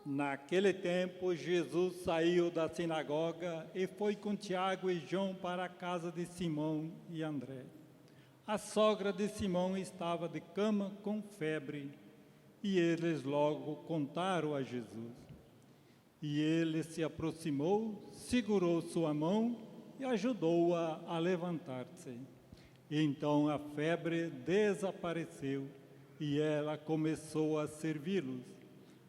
Naquele tempo, Jesus saiu da sinagoga e foi com Tiago e João para a casa de Simão e André. A sogra de Simão estava de cama com febre, e eles logo contaram a Jesus. E ele se aproximou, segurou sua mão e ajudou-a a levantar-se. Então a febre desapareceu e ela começou a servi-los.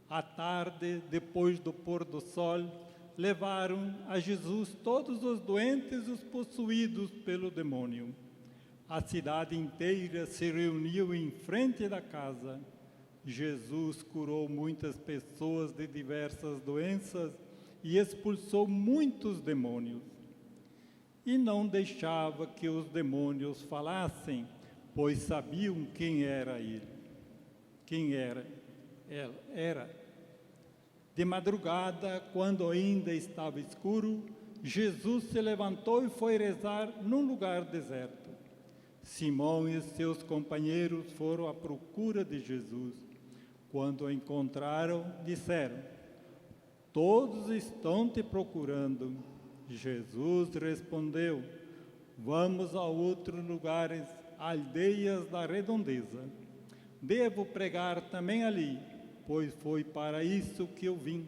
À tarde, depois do pôr do sol, levaram a Jesus todos os doentes e os possuídos pelo demônio. A cidade inteira se reuniu em frente da casa. Jesus curou muitas pessoas de diversas doenças e expulsou muitos demônios. E não deixava que os demônios falassem, pois sabiam quem era ele. Quem era ela. De madrugada, quando ainda estava escuro, Jesus se levantou e foi rezar num lugar deserto. Simão e seus companheiros foram à procura de Jesus. Quando o encontraram, disseram: "Todos estão te procurando." Jesus respondeu: "Vamos a outros lugares, aldeias da redondeza. Devo pregar também ali, pois foi para isso que eu vim."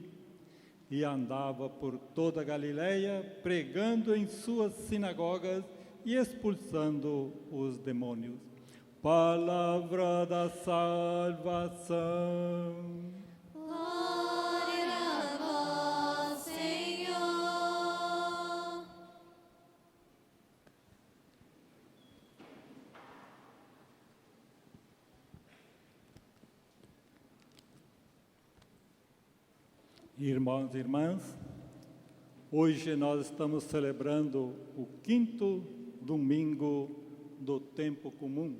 E andava por toda a Galileia, pregando em suas sinagogas e expulsando os demônios. Palavra da salvação. Glória a vós, Senhor. Irmãos e irmãs, hoje nós estamos celebrando o 5º domingo do tempo comum.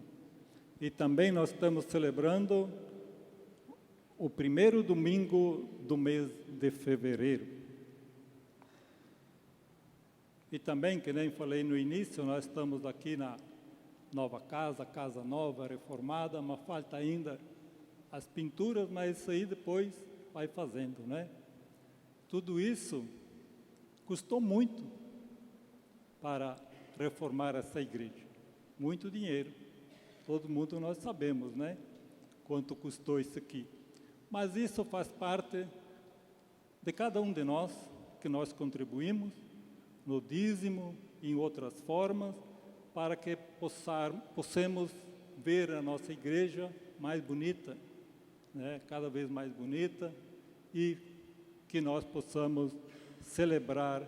E também nós estamos celebrando o 1º domingo do mês de fevereiro. E também, que nem falei no início, nós estamos aqui na nova casa nova, reformada, mas falta ainda as pinturas, mas isso aí depois vai fazendo, né? Tudo isso custou muito para reformar essa igreja. Muito dinheiro. Todo mundo nós sabemos, né? Quanto custou isso aqui. Mas isso faz parte de cada um de nós, que nós contribuímos no dízimo e em outras formas, para que possamos ver a nossa igreja mais bonita, né? Cada vez mais bonita, e que nós possamos celebrar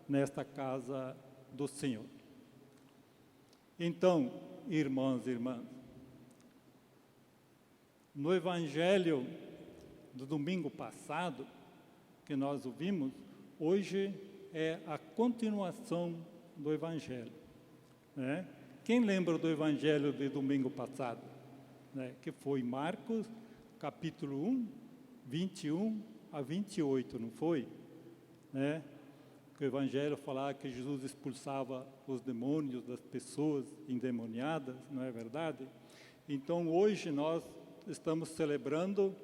nesta casa do Senhor. Então, irmãos e irmãs, no Evangelho do domingo passado, que nós ouvimos, hoje é a continuação do Evangelho, né? Quem lembra do Evangelho de domingo passado? Né? Que foi Marcos, capítulo 1, 21 a 28, não foi? Né? Que o Evangelho falava que Jesus expulsava os demônios das pessoas endemoniadas, não é verdade? Então, hoje nós estamos celebrando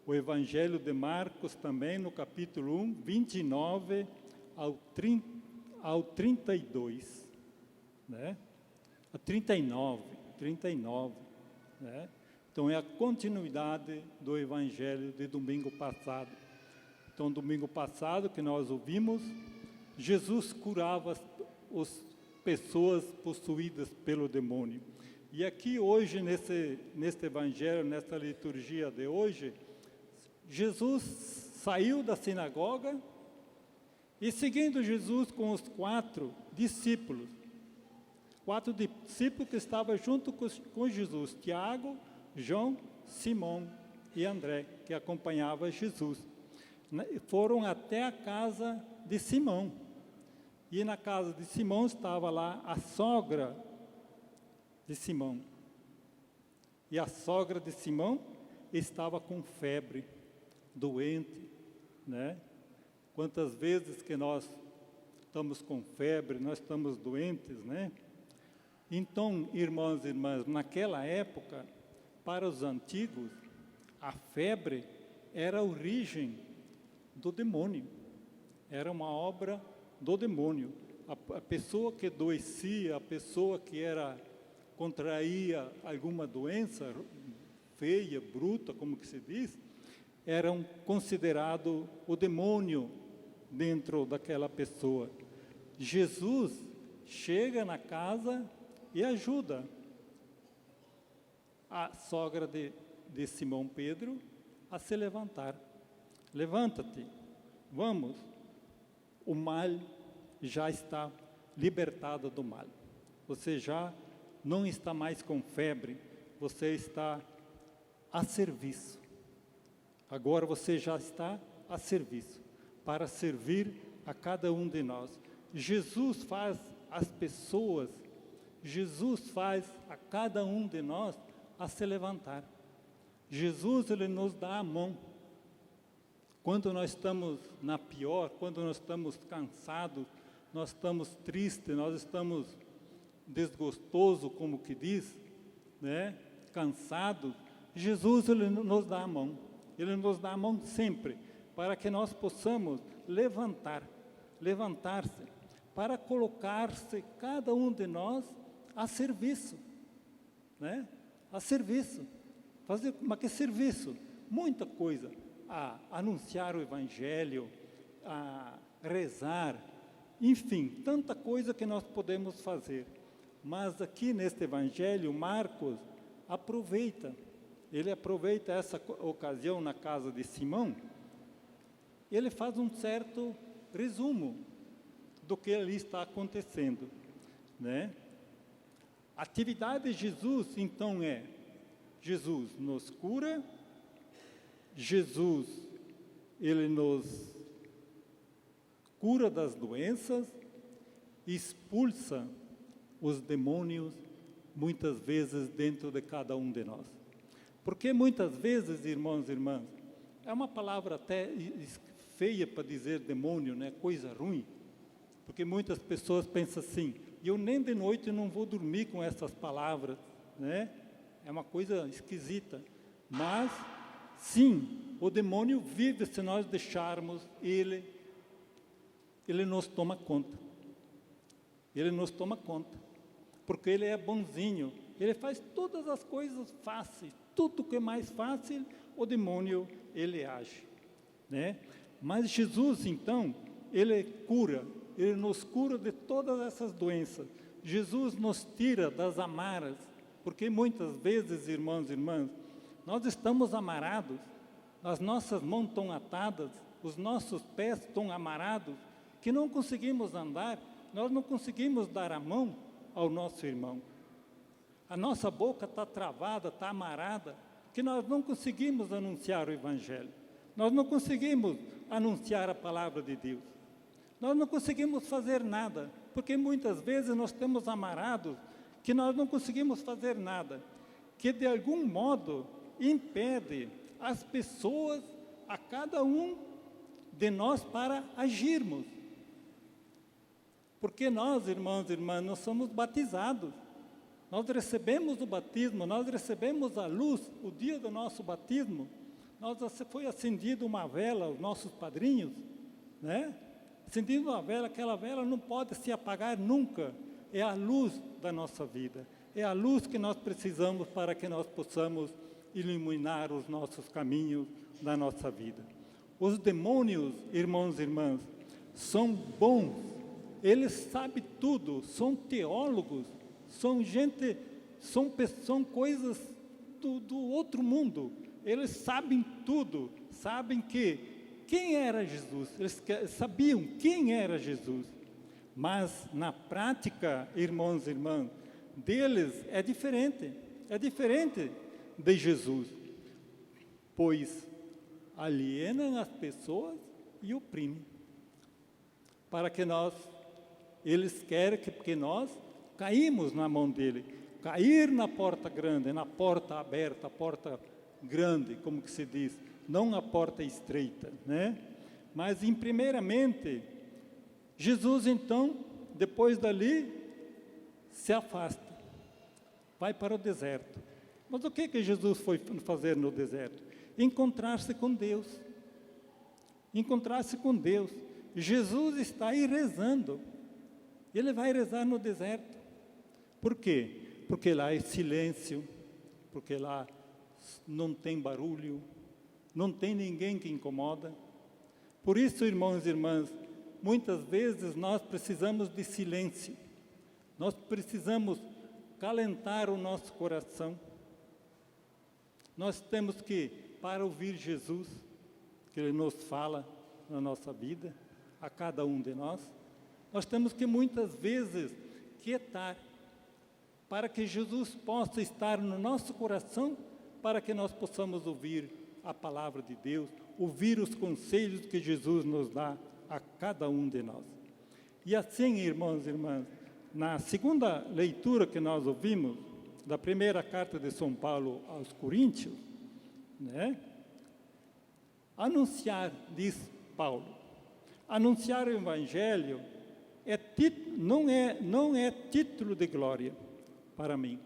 o Evangelho de Marcos também, no capítulo 1, 29 ao 32, né? A 39, né? Então, é a continuidade do Evangelho de domingo passado. Então, domingo passado, que nós ouvimos, Jesus curava as pessoas possuídas pelo demônio. E aqui hoje, neste Evangelho, nesta liturgia de hoje, Jesus saiu da sinagoga e, seguindo Jesus com os 4 discípulos que estavam junto com Jesus, Tiago, João, Simão e André, que acompanhavam Jesus. Foram até a casa de Simão. E na casa de Simão estava lá a sogra de Simão. E a sogra de Simão estava com febre, doente, né? Quantas vezes que nós estamos com febre, nós estamos doentes, né? Então, irmãos e irmãs, naquela época, para os antigos, a febre era a origem do demônio. Era uma obra do demônio. A pessoa que adoecia, a pessoa que contraía alguma doença feia, bruta, como que se diz, eram considerado o demônio dentro daquela pessoa. Jesus chega na casa e ajuda a sogra de Simão Pedro a se levantar. Levanta-te, vamos. O mal já está libertado do mal. Você já não está mais com febre, você está a serviço. Agora você já está a serviço, para servir a cada um de nós. Jesus faz as pessoas, Jesus faz a cada um de nós a se levantar. Jesus, Ele nos dá a mão. Quando nós estamos na pior, quando nós estamos cansados, nós estamos tristes, nós estamos desgostosos, como que diz, né? Cansados, Jesus, Ele nos dá a mão. Ele nos dá a mão sempre, para que nós possamos levantar-se, para colocar-se, cada um de nós, a serviço, né? A serviço. Mas que serviço? Muita coisa. A anunciar o Evangelho, a rezar, enfim, tanta coisa que nós podemos fazer. Mas aqui neste Evangelho, Marcos ele aproveita essa ocasião na casa de Simão, ele faz um certo resumo do que ali está acontecendo, né? A atividade de Jesus, então, Jesus nos cura, Jesus, Ele nos cura das doenças, expulsa os demônios, muitas vezes dentro de cada um de nós. Porque muitas vezes, irmãos e irmãs, é uma palavra até feia para dizer demônio, né? Coisa ruim, porque muitas pessoas pensam assim, eu nem de noite não vou dormir com essas palavras, né? É uma coisa esquisita, mas sim, o demônio vive se nós deixarmos ele nos toma conta. Ele nos toma conta, porque ele é bonzinho, ele faz todas as coisas fáceis, tudo que é mais fácil, o demônio, ele age, né? Mas Jesus, então, ele nos cura de todas essas doenças. Jesus nos tira das amarras, porque muitas vezes, irmãos e irmãs, nós estamos amarrados, as nossas mãos estão atadas, os nossos pés estão amarrados, que não conseguimos andar, nós não conseguimos dar a mão ao nosso irmão. A nossa boca está travada, está amarrada, que nós não conseguimos anunciar o Evangelho. Nós não conseguimos anunciar a palavra de Deus. Nós não conseguimos fazer nada, porque muitas vezes nós estamos amarrados, que nós não conseguimos fazer nada, que de algum modo impede as pessoas, a cada um de nós, para agirmos. Porque nós, irmãos e irmãs, nós somos batizados. Nós recebemos o batismo, nós recebemos a luz, o dia do nosso batismo. Foi acendida uma vela, os nossos padrinhos, né? Acendida uma vela, aquela vela não pode se apagar nunca. É a luz da nossa vida. É a luz que nós precisamos para que nós possamos iluminar os nossos caminhos da nossa vida. Os demônios, irmãos e irmãs, são bons. Eles sabem tudo, são teólogos, são gente, são coisas do outro mundo. Eles sabem tudo, sabem quem era Jesus, eles sabiam quem era Jesus. Mas na prática, irmãos e irmãs, deles é diferente de Jesus, pois alienam as pessoas e oprimem, para que eles querem que nós caímos na mão dele, cair na porta grande, na porta aberta, a porta grande, como que se diz, não a porta estreita, né? Mas, primeiramente, Jesus, então, depois dali, se afasta, vai para o deserto. Mas o que Jesus foi fazer no deserto? Encontrar-se com Deus. encontrar-se com Deus. Jesus está aí rezando. Ele vai rezar no deserto. Por quê? Porque lá é silêncio, porque lá não tem barulho, não tem ninguém que incomoda. Por isso, irmãos e irmãs, muitas vezes nós precisamos de silêncio. Nós precisamos calentar o nosso coração. Nós temos que, para ouvir Jesus, que Ele nos fala na nossa vida, a cada um de nós, nós temos que muitas vezes quietar, para que Jesus possa estar no nosso coração, para que nós possamos ouvir a palavra de Deus, ouvir os conselhos que Jesus nos dá a cada um de nós. E assim, irmãos e irmãs, na segunda leitura que nós ouvimos, da primeira carta de São Paulo aos Coríntios, né? Anunciar, diz Paulo, anunciar o Evangelho não é título de glória para mim.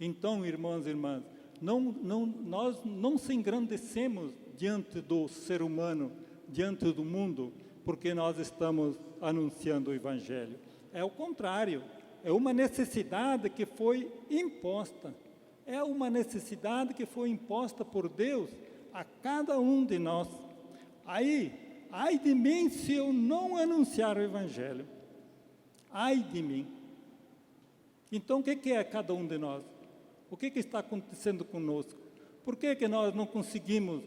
Então, irmãos e irmãs, nós não se engrandecemos diante do ser humano, diante do mundo, porque nós estamos anunciando o Evangelho. É o contrário, é uma necessidade que foi imposta. É uma necessidade que foi imposta por Deus a cada um de nós. Ai de mim se eu não anunciar o Evangelho. Ai de mim. Então, o que é cada um de nós? O que está acontecendo conosco? Por que nós não conseguimos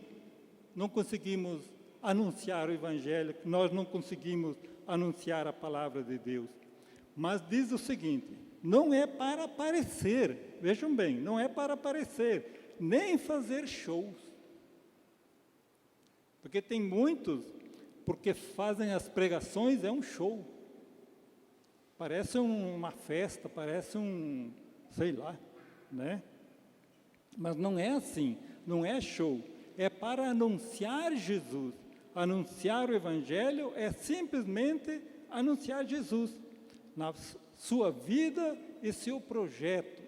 anunciar o Evangelho, que nós não conseguimos anunciar a palavra de Deus? Mas diz o seguinte, não é para aparecer, vejam bem, não é para aparecer, nem fazer shows. Porque tem muitos, porque fazem as pregações, é um show. Parece uma festa, parece sei lá, né? Mas não é assim, não é show. É para anunciar Jesus. Anunciar o Evangelho é simplesmente anunciar Jesus na sua vida e seu projeto.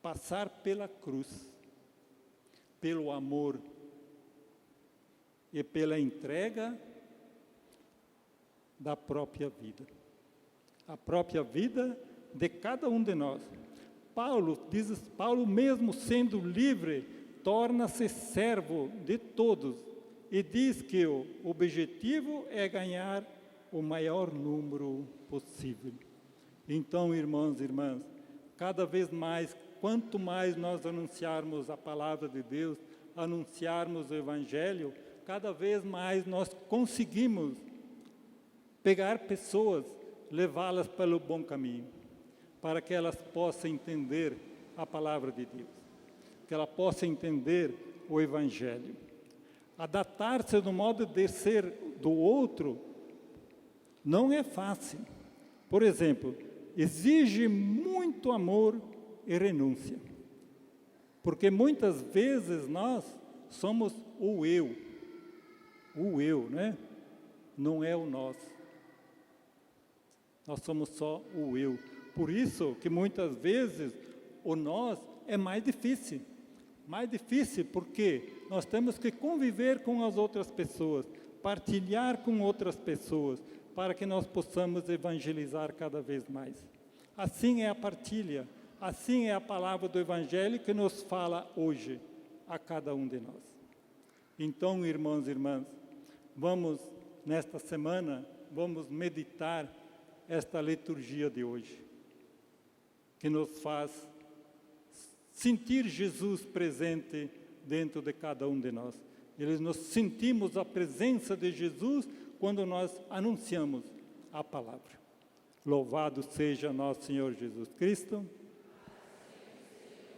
Passar pela cruz, pelo amor e pela entrega da própria vida. A própria vida de cada um de nós. Paulo mesmo sendo livre, torna-se servo de todos e diz que o objetivo é ganhar o maior número possível. Então, irmãos e irmãs, cada vez mais, quanto mais nós anunciarmos a palavra de Deus, anunciarmos o Evangelho, cada vez mais nós conseguimos pegar pessoas, levá-las pelo bom caminho, para que elas possam entender a palavra de Deus, que ela possa entender o Evangelho. Adaptar-se no modo de ser do outro não é fácil. Por exemplo, exige muito amor e renúncia, porque muitas vezes nós somos o eu, né? Não é o nós. Nós somos só o eu. Por isso que muitas vezes o nós é mais difícil. Mais difícil porque nós temos que conviver com as outras pessoas, partilhar com outras pessoas, para que nós possamos evangelizar cada vez mais. Assim é a partilha, assim é a palavra do Evangelho que nos fala hoje a cada um de nós. Então, irmãos e irmãs, vamos, nesta semana, vamos meditar esta liturgia de hoje, que nos faz sentir Jesus presente dentro de cada um de nós. Nós sentimos a presença de Jesus quando nós anunciamos a palavra. Louvado seja nosso Senhor Jesus Cristo.